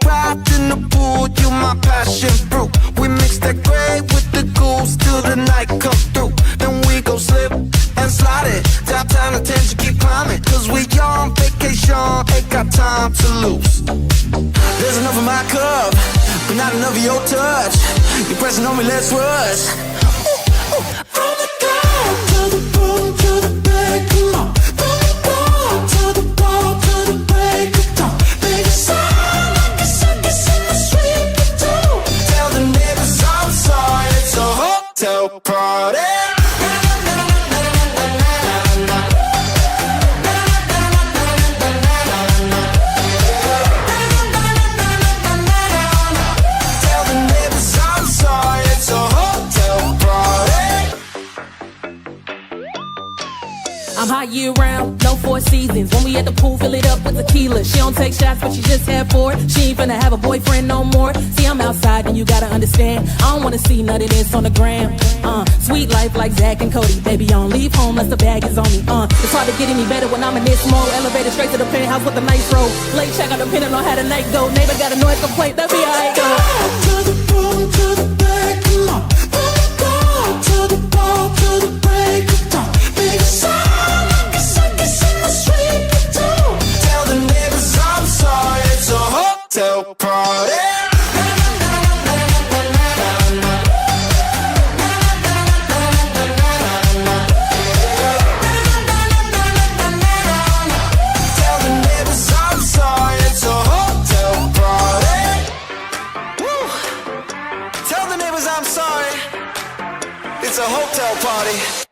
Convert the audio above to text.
wrapped in the pool, you my passion fruit. We mix that gray with the goose till the night come through. Then we go slip and slide it. Top down attention, keep climbing. Cause we on vacation, ain't got time to lose. There's enough of my cup, but not enough of your touch. You're pressing on me, let's rush. From the ground to the boom to the break, come on. From the ball to the ball to the break of dawn. Baby, sound like a circus in the street for two. Tell the neighbors I'm sorry, it's a hotel party. I'm hot year round, no 4 seasons. When we at the pool, fill it up with tequila. She don't take shots, but she just had 4. She ain't finna have a boyfriend no more. See, I'm outside, and you gotta understand. I don't wanna see none of this on the gram. Sweet life like Zach and Cody. Baby, I don't leave home unless the bag is on me. It's hard to get any better when I'm in this mode. Elevated straight to the penthouse with a nice road. Late check out depending on how the night go. Neighbor got a noise complaint, that be how it go. To the boom, to the back, come on. From the ball to the ball to the break of dawn. Baby, sound like a circus in the street for two. Tell the neighbors I'm sorry, it's a hotel party. Tell the neighbors I'm sorry, it's a hotel party. Woo. Tell the neighbors I'm sorry, it's a hotel party.